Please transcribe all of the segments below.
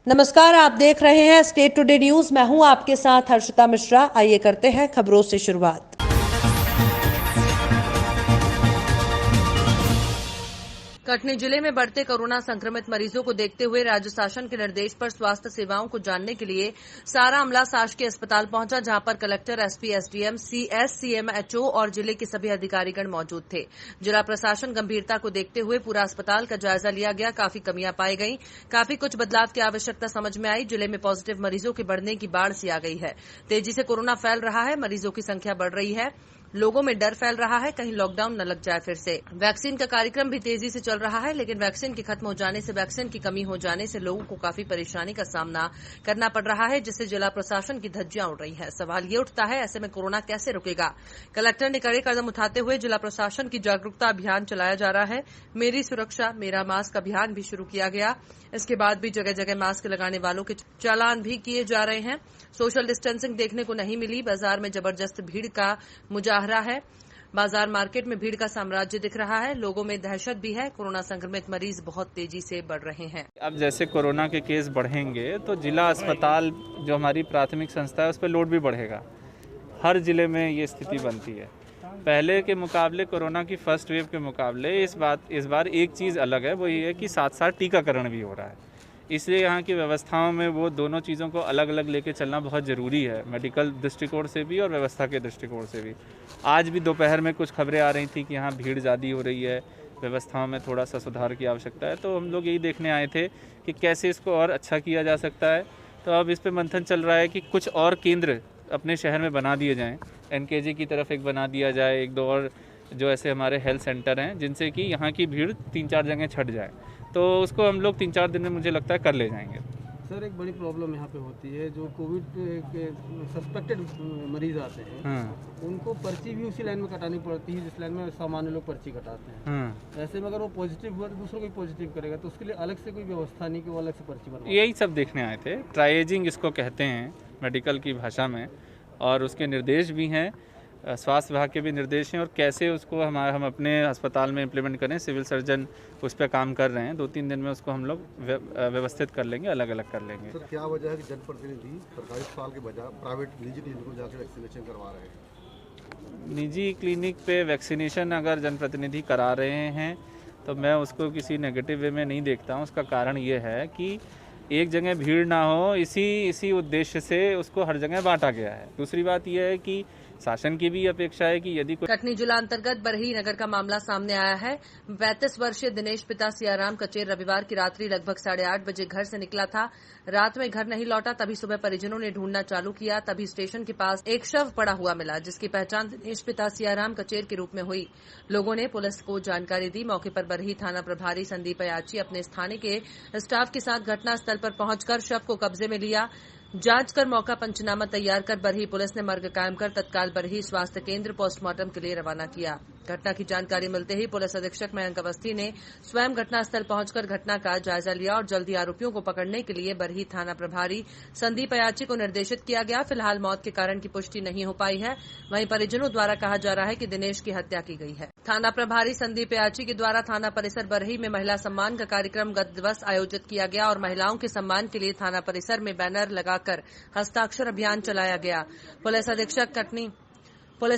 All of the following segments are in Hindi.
नमस्कार, आप देख रहे हैं स्टेट टुडे न्यूज। मैं हूं आपके साथ हर्षिता मिश्रा। आइए करते हैं खबरों से शुरुआत। कटनी जिले में बढ़ते कोरोना संक्रमित मरीजों को देखते हुए राज्य शासन के निर्देश पर स्वास्थ्य सेवाओं को जानने के लिए सारा अमला शासकीय अस्पताल पहुंचा, जहां पर collector, SP, SDM, CS, CMHO और जिले के सभी अधिकारीगण मौजूद थे। जिला प्रशासन गंभीरता को देखते हुए पूरा अस्पताल का जायजा लिया गया। काफी कमियां पाई गई, काफी कुछ बदलाव की आवश्यकता समझ में आई। जिले में पॉजिटिव मरीजों के बढ़ने की बाढ़ सी आ गई है। तेजी से कोरोना फैल रहा है, मरीजों की संख्या बढ़ रही है, लोगों में डर फैल रहा है कहीं लॉकडाउन न लग जाए फिर से। वैक्सीन का कार्यक्रम भी तेजी से चल रहा है, लेकिन वैक्सीन के खत्म हो जाने से, वैक्सीन की कमी हो जाने से लोगों को काफी परेशानी का सामना करना पड़ रहा है, जिससे जिला प्रशासन की धज्जियां उड़ रही है। सवाल ये उठता है, ऐसे में कोरोना कैसे रुकेगा? कलेक्टर ने कड़े कदम उठाते हुए जिला प्रशासन की जागरूकता अभियान चलाया जा रहा है। मेरी सुरक्षा मेरा मास्क अभियान भी शुरू किया गया। इसके बाद भी जगह जगह मास्क लगाने वालों के चालान भी किए जा रहे हैं। सोशल डिस्टेंसिंग देखने को नहीं मिली। बाजार में जबरदस्त भीड़ का मुजाहरा है। बाजार मार्केट में भीड़ का साम्राज्य दिख रहा है। लोगों में दहशत भी है। कोरोना संक्रमित मरीज बहुत तेजी से बढ़ रहे हैं। अब जैसे कोरोना के केस बढ़ेंगे तो जिला अस्पताल जो हमारी प्राथमिक संस्था है उस पर लोड भी बढ़ेगा। हर जिले में ये स्थिति बनती है। पहले के मुकाबले, कोरोना की फर्स्ट वेव के मुकाबले इस बार एक चीज़ अलग है, वो ये है कि साथ साथ टीकाकरण भी हो रहा है। इसलिए यहाँ की व्यवस्थाओं में वो दोनों चीज़ों को अलग अलग लेके चलना बहुत ज़रूरी है, मेडिकल दृष्टिकोण से भी और व्यवस्था के दृष्टिकोण से भी। आज भी दोपहर में कुछ खबरें आ रही थी कि यहाँ भीड़ ज़्यादा हो रही है, व्यवस्थाओं में थोड़ा सा सुधार की आवश्यकता है। तो हम लोग यही देखने आए थे कि कैसे इसको और अच्छा किया जा सकता है। तो अब इस पर मंथन चल रहा है कि कुछ और केंद्र अपने शहर में बना दिए जाएँ। एनकेजी की तरफ एक बना दिया जाए, एक दो और जो ऐसे हमारे हेल्थ सेंटर हैं, जिनसे कि यहाँ की भीड़ 3-4 जगह छट जाए। तो उसको हम लोग 3-4 दिन में मुझे लगता है कर ले जाएंगे। सर, एक बड़ी प्रॉब्लम यहाँ पे होती है, जो कोविड के सस्पेक्टेड मरीज आते हैं, उनको पर्ची भी उसी लाइन में कटानी पड़ती है जिस लाइन में सामान्य लोग पर्ची कटाते हैं। ऐसे में अगर वो पॉजिटिव हुआ तो दूसरों को पॉजिटिव करेगा, तो उसके लिए अलग से कोई व्यवस्था नहीं कि वो अलग से पर्ची बनवा। यही सब देखने आए थे। ट्राइएजिंग इसको कहते हैं मेडिकल की भाषा में, और उसके निर्देश भी हैं, स्वास्थ्य विभाग के भी निर्देश हैं, और कैसे उसको हम अपने अस्पताल में इम्प्लीमेंट करें। सिविल सर्जन उस पर काम कर रहे हैं। 2-3 दिन में उसको हम लोग व्यवस्थित कर लेंगे, अलग अलग कर लेंगे। सर, क्या वजह है कि जनप्रतिनिधि सरकारी अस्पताल के बजाय प्राइवेट निजी क्लिनिक को जाकर वैक्सीनेशन करवा रहे हैं? निजी क्लिनिक पे वैक्सीनेशन अगर जनप्रतिनिधि करा रहे हैं तो मैं उसको किसी नेगेटिव वे में नहीं देखता हूँ। उसका कारण ये है कि एक जगह भीड़ ना हो, इसी उद्देश्य से उसको हर जगह बांटा गया है। दूसरी बात यह है कि शासन की भी अपेक्षा है कि यदि कटनी जिला अंतर्गत बरही नगर का मामला सामने आया है। 35 वर्षीय दिनेश पिता सियाराम कचेर रविवार की रात्रि लगभग 8:30 बजे घर से निकला था। रात में घर नहीं लौटा। तभी सुबह परिजनों ने ढूंढना चालू किया। तभी स्टेशन के पास एक शव पड़ा हुआ मिला, जिसकी पहचान दिनेश पिता सियाराम कचेर के रूप में हुई। लोगों ने पुलिस को जानकारी दी। मौके पर बरही थाना प्रभारी संदीप अयाची अपने स्थानीय के स्टाफ के साथ घटनास्थल पर पहुंचकर शव को कब्जे में लिया। जांच कर मौका पंचनामा तैयार कर बरही पुलिस ने मर्ग कायम कर तत्काल बरही स्वास्थ्य केंद्र पोस्टमार्टम के लिए रवाना किया। घटना की जानकारी मिलते ही पुलिस अधीक्षक मयंक अवस्थी ने स्वयं घटनास्थल पहुंचकर घटना का जायजा लिया और जल्दी आरोपियों को पकड़ने के लिए बरही थाना प्रभारी संदीप अयाची को निर्देशित किया गया। फिलहाल मौत के कारण की पुष्टि नहीं हो पाई है। वहीं परिजनों द्वारा कहा जा रहा है कि दिनेश की हत्या की गई है। थाना प्रभारी संदीप अयाची के द्वारा थाना परिसर बरही में महिला सम्मान का कार्यक्रम गत दिवस आयोजित किया गया और महिलाओं के सम्मान के लिए थाना परिसर में बैनर लगाकर हस्ताक्षर अभियान चलाया गया। पुलिस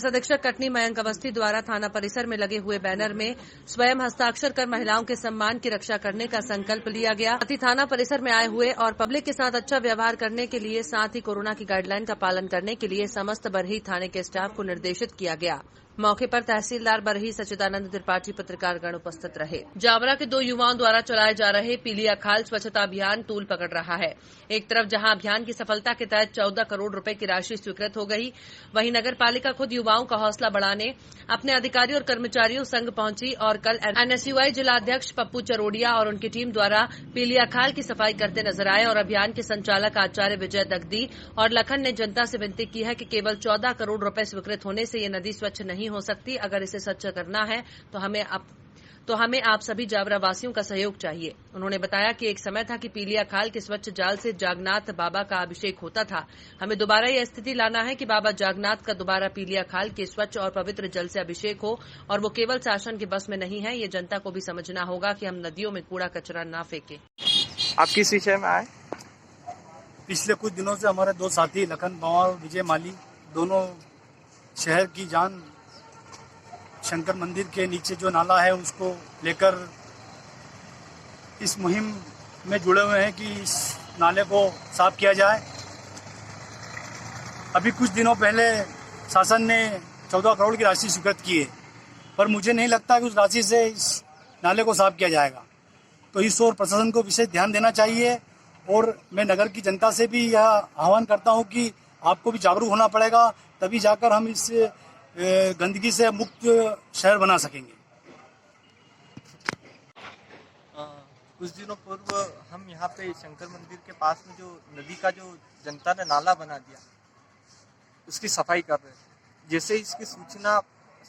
अधीक्षक कटनी मयंक अवस्थी द्वारा थाना परिसर में लगे हुए बैनर में स्वयं हस्ताक्षर कर महिलाओं के सम्मान की रक्षा करने का संकल्प लिया गया। साथ ही थाना परिसर में आए हुए और पब्लिक के साथ अच्छा व्यवहार करने के लिए, साथ ही कोरोना की गाइडलाइन का पालन करने के लिए समस्त बरही थाने के स्टाफ को निर्देशित किया गया। मौके पर तहसीलदार बरही सच्चिदानंद त्रिपाठी पत्रकारगण उपस्थित रहे। जावरा के 2 युवाओं द्वारा चलाए जा रहे पीलिया खाल स्वच्छता अभियान तूल पकड़ रहा है। एक तरफ जहां अभियान की सफलता के तहत 14 करोड़ रुपए की राशि स्वीकृत हो गई, वहीं नगर पालिका खुद युवाओं का हौसला बढ़ाने अपने अधिकारी और कर्मचारियों संग पहुंची और कल एनएसयूआई जिलाध्यक्ष पप्पू चरोड़िया और उनकी टीम द्वारा पीलिया खाल की सफाई करते नजर आए। और अभियान के संचालक आचार्य विजय दगदी और लखन ने जनता से विनती की है कि केवल 14 करोड़ रुपए स्वीकृत होने से ये नदी स्वच्छ नहीं हो सकती। अगर इसे स्वच्छ करना है तो हमें आप सभी जावरा वासियों का सहयोग चाहिए। उन्होंने बताया कि एक समय था कि पीलिया खाल के स्वच्छ जाल से जागनाथ बाबा का अभिषेक होता था। हमें दोबारा यह स्थिति लाना है कि बाबा जागनाथ का दोबारा पीलिया खाल के स्वच्छ और पवित्र जल से अभिषेक हो, और वो केवल शासन के बस में नहीं है। ये जनता को भी समझना होगा कि हम नदियों में कूड़ा कचरा ना फेंकें। आप किस विषय में आए? पिछले कुछ दिनों से हमारे दो साथी लखन बावा और विजय माली दोनों शहर की जान शंकर मंदिर के नीचे जो नाला है उसको लेकर इस मुहिम में जुड़े हुए हैं कि इस नाले को साफ किया जाए। अभी कुछ दिनों पहले शासन ने 14 करोड़ की राशि स्वीकृत की है, पर मुझे नहीं लगता कि उस राशि से इस नाले को साफ किया जाएगा। तो इस ओर प्रशासन को विशेष ध्यान देना चाहिए और मैं नगर की जनता से भी यह आह्वान करता हूं कि आपको भी जागरूक होना पड़ेगा, तभी जाकर हम इस गंदगी से मुक्त शहर बना सकेंगे। कुछ दिनों पूर्व हम यहाँ पे शंकर मंदिर के पास में जो नदी का जो जनता ने नाला बना दिया उसकी सफाई कर रहे थे। जैसे इसकी सूचना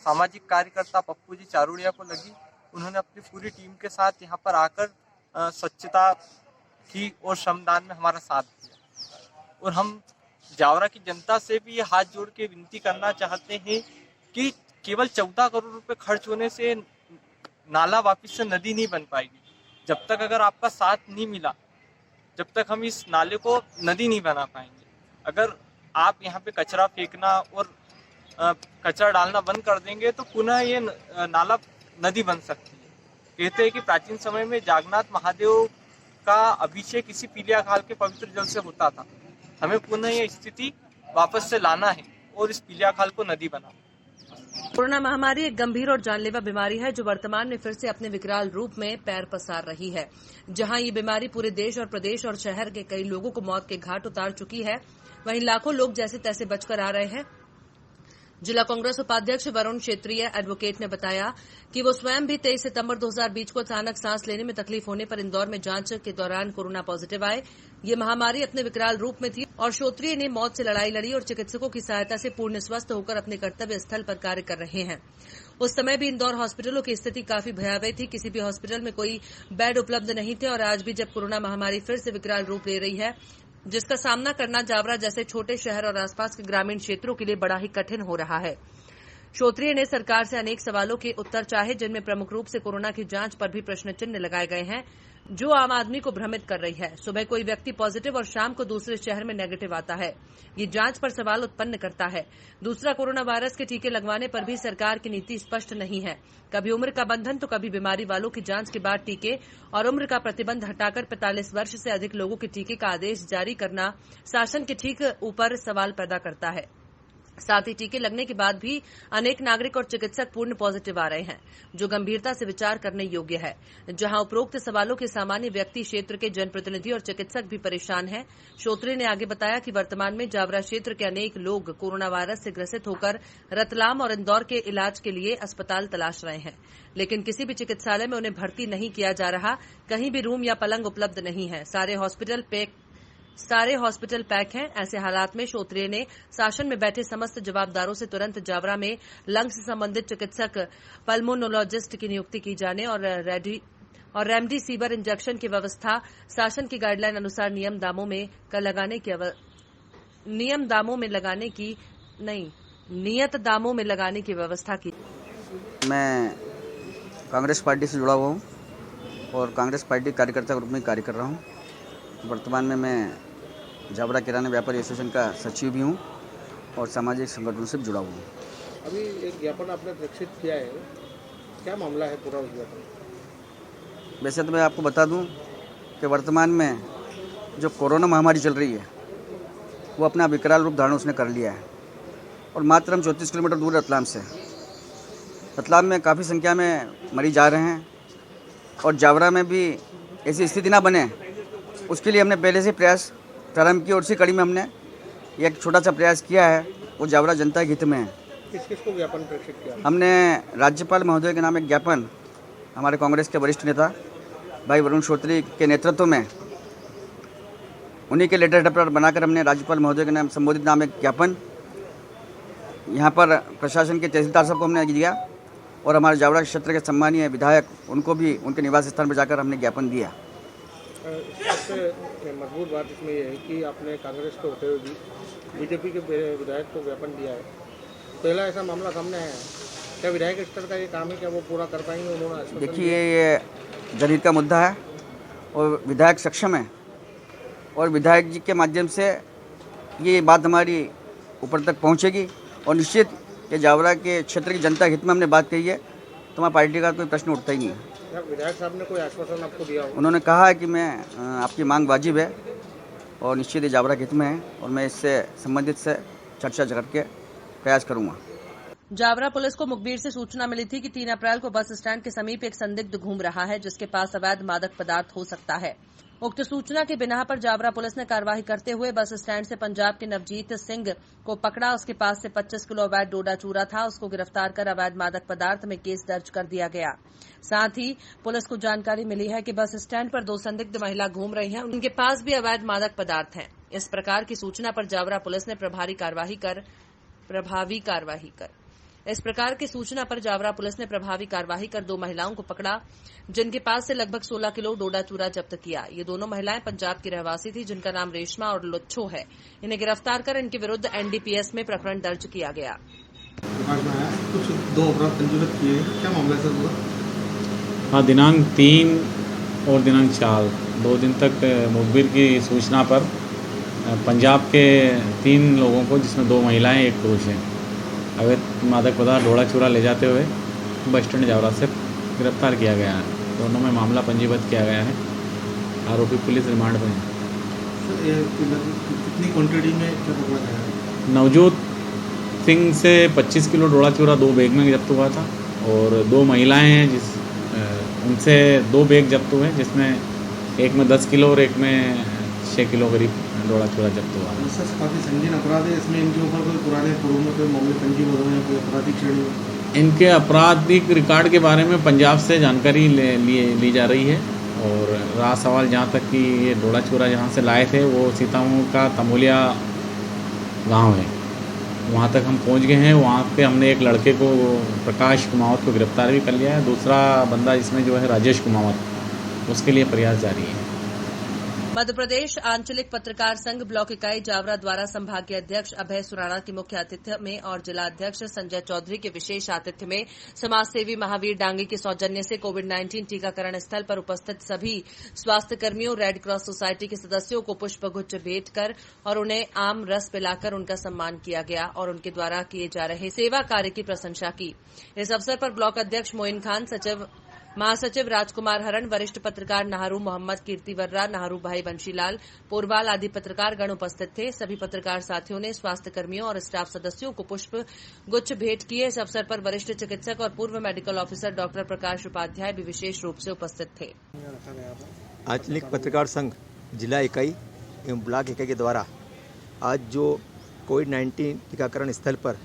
सामाजिक कार्यकर्ता पप्पू जी चारोड़िया को लगी, उन्होंने अपनी पूरी टीम के साथ यहाँ पर आकर स्वच्छता की और श्रमदान में हमारा साथ दिया। और हम जावरा की जनता से भी हाथ जोड़ के विनती करना चाहते हैं कि केवल 14 करोड़ रुपए खर्च होने से नाला वापस से नदी नहीं बन पाएगी। जब तक अगर आपका साथ नहीं मिला, जब तक हम इस नाले को नदी नहीं बना पाएंगे। अगर आप यहाँ पे कचरा फेंकना और कचरा डालना बंद कर देंगे तो पुनः ये नाला नदी बन सकती है। कहते हैं कि प्राचीन समय में जागन्नाथ महादेव का अभिषेक इसी पीलिया खाल के पवित्र जल से होता था। हमें पुनः ये स्थिति वापस से लाना है और इस पीलिया खाल को नदी बनाना। कोरोना महामारी एक गंभीर और जानलेवा बीमारी है जो वर्तमान में फिर से अपने विकराल रूप में पैर पसार रही है। जहां ये बीमारी पूरे देश और प्रदेश और शहर के कई लोगों को मौत के घाट उतार चुकी है, वहीं लाखों लोग जैसे तैसे बचकर आ रहे हैं। जिला कांग्रेस उपाध्यक्ष वरुण क्षेत्रीय एडवोकेट ने बताया कि वो स्वयं भी 23 सितंबर 2020 को अचानक सांस लेने में तकलीफ होने पर इंदौर में जांच के दौरान कोरोना पॉजिटिव आए। ये महामारी अपने विकराल रूप में थी और क्षेत्रीय ने मौत से लड़ाई लड़ी और चिकित्सकों की सहायता से पूर्ण स्वस्थ होकर अपने कर्तव्य स्थल पर कार्य कर रहे हैं। उस समय भी इंदौर हॉस्पिटलों की स्थिति काफी भयावह थी। किसी भी हॉस्पिटल में कोई बेड उपलब्ध नहीं थे और आज भी जब कोरोना महामारी फिर से विकराल रूप ले रही है, जिसका सामना करना जावरा जैसे छोटे शहर और आसपास के ग्रामीण क्षेत्रों के लिए बड़ा ही कठिन हो रहा है। श्रोत्रिय ने सरकार से अनेक सवालों के उत्तर चाहे, जिनमें प्रमुख रूप से कोरोना की जांच पर भी प्रश्न चिन्ह लगाए गए हैं, जो आम आदमी को भ्रमित कर रही है। सुबह कोई व्यक्ति पॉजिटिव और शाम को दूसरे शहर में नेगेटिव आता है। ये जांच पर सवाल उत्पन्न करता है। दूसरा, कोरोना वायरस के टीके लगवाने पर भी सरकार की नीति स्पष्ट नहीं है। कभी उम्र का बंधन तो कभी बीमारी वालों की जांच के बाद टीके और उम्र का प्रतिबंध हटाकर 45 वर्ष से अधिक लोगों के टीके का आदेश जारी करना शासन के ठीक ऊपर सवाल पैदा करता है। साथ ही टीके लगने के बाद भी अनेक नागरिक और चिकित्सक पूर्ण पॉजिटिव आ रहे हैं, जो गंभीरता से विचार करने योग्य है। जहां उपरोक्त सवालों के सामान्य व्यक्ति, क्षेत्र के जनप्रतिनिधि और चिकित्सक भी परेशान हैं। श्रोत्री ने आगे बताया कि वर्तमान में जावरा क्षेत्र के अनेक लोग कोरोना वायरस से ग्रसित होकर रतलाम और इंदौर के इलाज के लिए अस्पताल तलाश रहे हैं, लेकिन किसी भी चिकित्सालय में उन्हें भर्ती नहीं किया जा रहा। कहीं भी रूम या पलंग उपलब्ध नहीं है। सारे हॉस्पिटल पैक हैं। ऐसे हालात में श्रोत्रिय ने शासन में बैठे समस्त जवाबदारों से तुरंत जावरा में लंग्स से संबंधित चिकित्सक, पल्मोनोलॉजिस्ट की नियुक्ति की जाने और रेमडेसिविर इंजेक्शन की व्यवस्था शासन की गाइडलाइन अनुसार नियत दामों में लगाने की व्यवस्था की। मैं कांग्रेस पार्टी से जुड़ा हुआ हूँ और कांग्रेस पार्टी कार्यकर्ता के रूप में कार्य कर रहा हूँ। वर्तमान में मैं जावरा किराना व्यापारी एसोसिएशन का सचिव भी हूँ और सामाजिक संगठनों से जुड़ा हुआ हूँ। अभी एक ज्ञापन आपने प्रेषित किया है, क्या मामला है पूरा उस ज्ञापन? वैसे तो मैं आपको बता दूं कि वर्तमान में जो कोरोना महामारी चल रही है वो अपना विकराल रूप धारण उसने कर लिया है और मात्र हम 34 किलोमीटर दूर रतलाम से। रतलाम में काफ़ी संख्या में मरीज आ रहे हैं और जावरा में भी ऐसी स्थिति ना बने, उसके लिए हमने पहले से प्रयास प्रारंभ किया और उसी कड़ी में हमने एक छोटा सा प्रयास किया है, वो जावरा जनता के हित में है। किस को ज्ञापन प्रेषित किया? हमने राज्यपाल महोदय के नाम एक ज्ञापन हमारे कांग्रेस के वरिष्ठ नेता भाई वरुण क्षेत्री के नेतृत्व में उन्हीं के लेटर पर बनाकर हमने राज्यपाल महोदय के नाम संबोधित नाम एक ज्ञापन यहाँ पर प्रशासन के तहसीलदार साहब को हमने दिया और हमारे जावरा क्षेत्र के सम्मानीय विधायक उनको भी उनके निवास स्थान पर जाकर हमने ज्ञापन दिया। सबसे मजबूत बात इसमें यह है कि आपने कांग्रेस के होते हुए भी बीजेपी के विधायक को ज्ञापन दिया है। पहला ऐसा मामला सामने है, क्या विधायक स्तर का ये काम है, क्या वो पूरा कर पाएंगे? उन्होंने देखिए ये जनहित का मुद्दा है और विधायक सक्षम है और विधायक जी के माध्यम से ये बात हमारी ऊपर तक पहुंचेगी और निश्चित ये जावरा के क्षेत्र की जनता हित में हमने बात कही है तो हमारी पार्टी का कोई प्रश्न उठता ही नहीं है। विधायक साहब ने कोई आश्वासन आपको दिया? उन्होंने कहा है कि मैं आपकी मांग वाजिब है और निश्चित ये जावरा के हित में है और मैं इससे संबंधित से चर्चा करके प्रयास करूँगा। जावरा पुलिस को मुखबिर से सूचना मिली थी कि 3 अप्रैल को बस स्टैंड के समीप एक संदिग्ध घूम रहा है जिसके पास अवैध मादक पदार्थ हो सकता है। उक्त सूचना के बिना पर जावरा पुलिस ने कार्रवाई करते हुए बस स्टैंड से पंजाब के नवजीत सिंह को पकड़ा। उसके पास से 25 किलो अवैध डोडा चूरा था। उसको गिरफ्तार कर अवैध मादक पदार्थ में केस दर्ज कर दिया गया। साथ ही पुलिस को जानकारी मिली है कि बस स्टैंड पर 2 संदिग्ध महिला घूम रही हैं, उनके पास भी अवैध मादक पदार्थ हैं। इस प्रकार की सूचना पर जावरा पुलिस ने प्रभावी कार्रवाई कर 2 महिलाओं को पकड़ा जिनके पास से लगभग 16 किलो डोडा चूरा जब्त किया। ये दोनों महिलाएं पंजाब की रहवासी थी जिनका नाम रेशमा और लुच्छो है। इन्हें गिरफ्तार कर इनके विरुद्ध एनडीपीएस में प्रकरण दर्ज किया गया। कुछ 2 अपराध पंजीकृत किए, क्या मामला है सर? हाँ, दिनांक 3 और दिनांक 4 2 दिन तक मुखबिर की सूचना पर पंजाब के 3 लोगों को, जिसमें 2 महिलाएं 1 पुरुष हैं, अवैध मादक पदार्थ डोडा चूरा ले जाते हुए बस स्टैंड जावरा से गिरफ्तार किया गया है। दोनों में मामला पंजीबद्ध किया गया है। आरोपी पुलिस रिमांड में है। कितनी क्वांटिटी में क्या पकड़ा गया है? नवजोत सिंह से 25 किलो डोडा चूरा 2 बैग में जब्त हुआ था और 2 महिलाएं हैं उनसे 2 बैग जब्त हुए, जिसमें एक में 10 किलो और एक में 6 किलो करीब डोडा चूरा जब्त हुआ। सर, काफ़ी संगीन अपराध है, इसमें इनके ऊपर कोई पुराने पूर्व में कोई मामले पंजीबद्ध हुए हैं, कोई आपराधिक श्रेणी में? इनके आपराधिक रिकॉर्ड के बारे में पंजाब से जानकारी ली जा रही है और रहा सवाल जहाँ तक कि ये डोडा चूरा जहाँ से लाए थे वो सीतामऊ का तमोलिया गांव है, वहाँ तक हम पहुँच गए हैं। वहाँ पे हमने एक लड़के को, प्रकाश कुमावत को गिरफ्तार भी कर लिया है। दूसरा बंदा जिसमें जो है राजेश कुमावत, उसके लिए प्रयास जारी है। मध्य प्रदेश आंचलिक पत्रकार संघ ब्लॉक इकाई जावरा द्वारा संभागीय अध्यक्ष अभय सुराणा के मुख्य आतिथ्य में और जिला अध्यक्ष संजय चौधरी के विशेष आतिथ्य में समाजसेवी महावीर डांगी के सौजन्य से कोविड-19 टीकाकरण स्थल पर उपस्थित सभी स्वास्थ्य कर्मियों, रेड क्रॉस सोसाइटी के सदस्यों को पुष्प गुच्छ भेंट कर और उन्हें आम रस पिलाकर उनका सम्मान किया गया और उनके द्वारा किए जा रहे सेवा कार्य की प्रशंसा की। इस अवसर पर ब्लॉक अध्यक्ष मोइन खान, महासचिव राजकुमार हरण, वरिष्ठ पत्रकार नाहरू मोहम्मद, कीर्ति वर्रा, नाहरू भाई बंशीलाल, पोरवाल आदि पत्रकार गण उपस्थित थे। सभी पत्रकार साथियों ने स्वास्थ्य कर्मियों और स्टाफ सदस्यों को पुष्प गुच्छ भेंट किए। इस अवसर पर वरिष्ठ चिकित्सक और पूर्व मेडिकल ऑफिसर डॉक्टर प्रकाश उपाध्याय भी विशेष रूप से उपस्थित थे। आंचलिक पत्रकार संघ जिला इकाई एवं ब्लॉक इकाई के द्वारा आज जो कोविड-19 टीकाकरण स्थल पर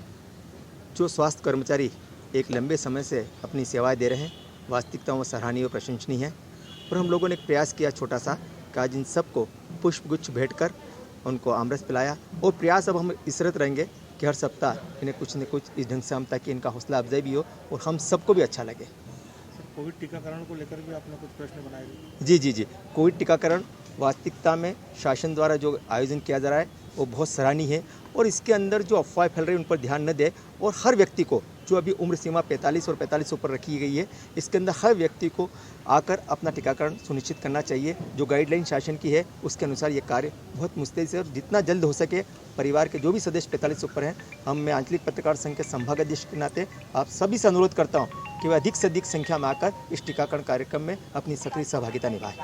जो स्वास्थ्य कर्मचारी एक लंबे समय से अपनी सेवाएं दे रहे हैं, वास्तविकता में सराहनीय और प्रशंसनीय है। और हम लोगों ने एक प्रयास किया छोटा सा कि आज इन सबको पुष्प गुच्छ भेंट कर उनको आमरस पिलाया और प्रयास अब हम इसरत रहेंगे कि हर सप्ताह इन्हें कुछ न कुछ इस ढंग से हम, ताकि इनका हौसला अफजाई भी हो और हम सबको भी अच्छा लगे। कोविड टीकाकरण को लेकर भी आपने कुछ प्रश्न बनाए? जी। कोविड टीकाकरण वास्तविकता में शासन द्वारा जो आयोजन किया जा रहा है वो बहुत सराहनीय है और इसके अंदर जो अफवाह फैल रही है उन पर ध्यान न दे और हर व्यक्ति को, जो अभी उम्र सीमा 45 और 45 ऊपर रखी गई है, इसके अंदर हर व्यक्ति को आकर अपना टीकाकरण सुनिश्चित करना चाहिए। जो गाइडलाइन शासन की है उसके अनुसार ये कार्य बहुत मुस्तैदी से और जितना जल्द हो सके परिवार के जो भी सदस्य 45 ऊपर हैं, मैं आंचलिक पत्रकार संघ के संभागाध्यक्ष के नाते आप सभी से अनुरोध करता हूँ कि वे अधिक से अधिक संख्या में आकर इस टीकाकरण कार्यक्रम में अपनी सक्रिय सहभागिता निभाएं।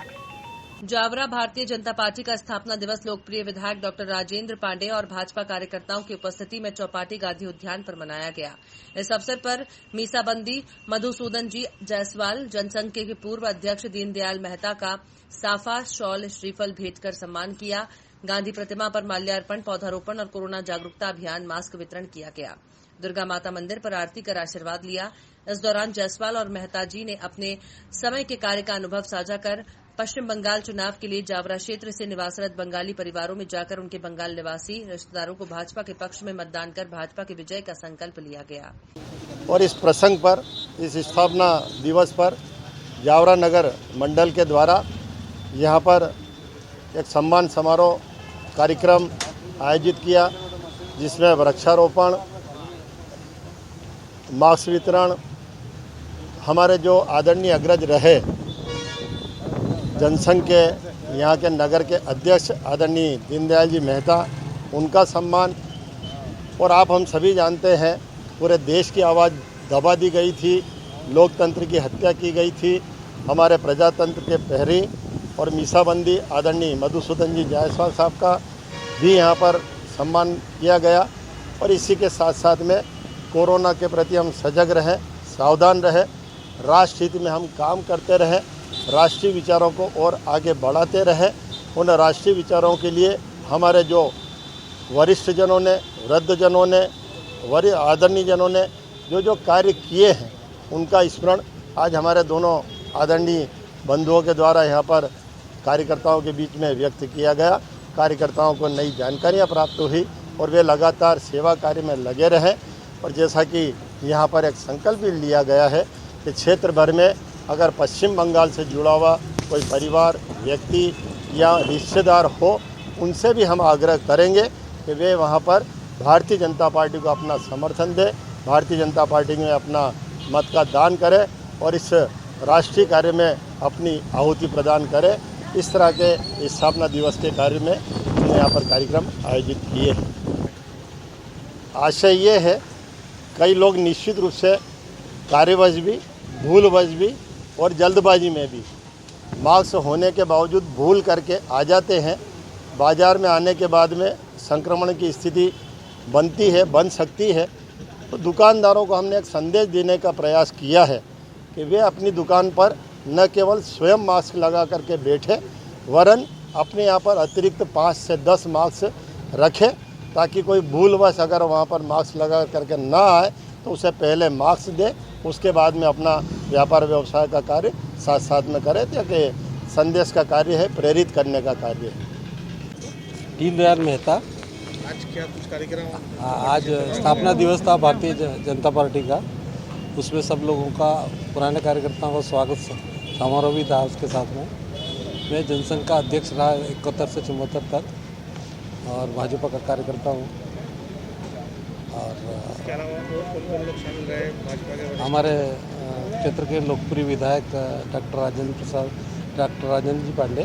जावरा भारतीय जनता पार्टी का स्थापना दिवस लोकप्रिय विधायक डॉक्टर राजेंद्र पांडे और भाजपा कार्यकर्ताओं की उपस्थिति में चौपाटी गांधी उद्यान पर मनाया गया। इस अवसर पर मीसाबंदी मधुसूदन जी जायसवाल, जनसंघ के पूर्व अध्यक्ष दीनदयाल मेहता का साफा, शॉल, श्रीफल भेंट कर सम्मान किया। गांधी प्रतिमा पर माल्यार्पण, पौधारोपण और कोरोना जागरूकता अभियान, मास्क वितरण किया गया। दुर्गा माता मंदिर पर आरती कर आशीर्वाद लिया। इस दौरान जायसवाल और मेहता जी ने अपने समय के कार्य का अनुभव साझा कर पश्चिम बंगाल चुनाव के लिए जावरा क्षेत्र से निवासरत बंगाली परिवारों में जाकर उनके बंगाल निवासी रिश्तेदारों को भाजपा के पक्ष में मतदान कर भाजपा की विजय का संकल्प लिया गया। और इस प्रसंग पर, इस स्थापना दिवस पर जावरा नगर मंडल के द्वारा यहाँ पर एक सम्मान समारोह कार्यक्रम आयोजित किया, जिसमें वृक्षारोपण, मास्क वितरण, हमारे जो आदरणीय अग्रज रहे जनसंघ के यहाँ के नगर के अध्यक्ष आदरणीय दीनदयाल जी मेहता, उनका सम्मान। और आप हम सभी जानते हैं पूरे देश की आवाज़ दबा दी गई थी, लोकतंत्र की हत्या की गई थी, हमारे प्रजातंत्र के प्रहरी और मीसाबंदी आदरणीय मधुसूदन जी जायसवाल साहब का भी यहाँ पर सम्मान किया गया। और इसी के साथ साथ में कोरोना के प्रति हम सजग रहें, सावधान रहें, राष्ट्र हित में हम काम करते रहें, राष्ट्रीय विचारों को और आगे बढ़ाते रहें। उन राष्ट्रीय विचारों के लिए हमारे जो वरिष्ठ जनों ने, वृद्धजनों ने, आदरणीय जनों ने जो कार्य किए हैं, उनका स्मरण आज हमारे दोनों आदरणीय बंधुओं के द्वारा यहाँ पर कार्यकर्ताओं के बीच में व्यक्त किया गया। कार्यकर्ताओं को नई जानकारियाँ प्राप्त हुई और वे लगातार सेवा कार्य में लगे रहें। और जैसा कि यहाँ पर एक संकल्प भी लिया गया है कि क्षेत्र भर में अगर पश्चिम बंगाल से जुड़ा हुआ कोई परिवार, व्यक्ति या रिश्तेदार हो, उनसे भी हम आग्रह करेंगे कि वे वहाँ पर भारतीय जनता पार्टी को अपना समर्थन दें, भारतीय जनता पार्टी में अपना मत का दान करें और इस राष्ट्रीय कार्य में अपनी आहुति प्रदान करें। इस तरह के स्थापना दिवस के कार्य में हमने यहाँ पर कार्यक्रम आयोजित किए हैं। आशय ये है, कई लोग निश्चित रूप से कार्यवश भी, भूलवश भी और जल्दबाजी में भी मास्क होने के बावजूद भूल करके आ जाते हैं। बाज़ार में आने के बाद में संक्रमण की स्थिति बनती है, बन सकती है। तो दुकानदारों को हमने एक संदेश देने का प्रयास किया है कि वे अपनी दुकान पर न केवल स्वयं मास्क लगा करके बैठे, वरन अपने यहाँ पर अतिरिक्त 5 से 10 मास्क रखें, ताकि कोई भूलवश अगर वहाँ पर मास्क लगा करके ना आए तो उसे पहले मास्क दे, उसके बाद में अपना व्यापार व्यवसाय का कार्य साथ साथ में करें। ताकि संदेश का कार्य है, प्रेरित करने का कार्य है। दीनदयाल मेहता। आज क्या कुछ कार्यक्रम? आज स्थापना दिवस था भारतीय जनता पार्टी का, उसमें सब लोगों का, पुराने कार्यकर्ताओं का स्वागत समारोह भी था। उसके साथ में मैं जनसंघ का अध्यक्ष रहा 71 से 74 तक और भाजपा का कार्यकर्ता हूँ। और इसके अलावा और कौन लोग शामिल रहे भाजपा के? हमारे क्षेत्र के लोकप्रिय विधायक डॉक्टर राजेंद्र जी पांडे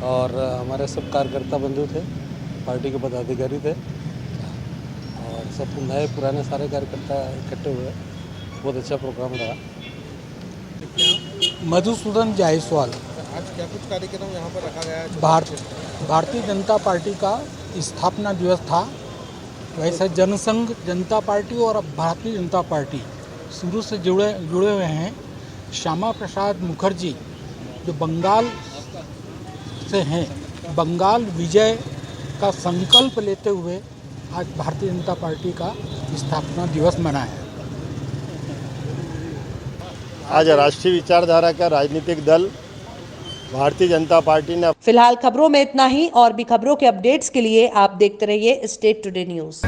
और हमारे सब कार्यकर्ता बंधु थे, पार्टी के पदाधिकारी थे और सब नए पुराने सारे कार्यकर्ता इकट्ठे हुए। बहुत अच्छा प्रोग्राम रहा। मधुसूदन जायसवाल। आज क्या कुछ कार्यक्रम यहाँ पर रखा गया है? भारतीय जनता पार्टी का स्थापना दिवस था। वैसे जनसंघ जनता पार्टी और अब भारतीय जनता पार्टी शुरू से जुड़े हुए हैं। श्यामा प्रसाद मुखर्जी जो बंगाल से हैं, बंगाल विजय का संकल्प लेते हुए आज भारतीय जनता पार्टी का स्थापना दिवस मनाया। आज राष्ट्रीय विचारधारा का राजनीतिक दल भारतीय जनता पार्टी ने। फिलहाल खबरों में इतना ही। और भी खबरों के अपडेट्स के लिए आप देखते रहिए स्टेट टुडे न्यूज़।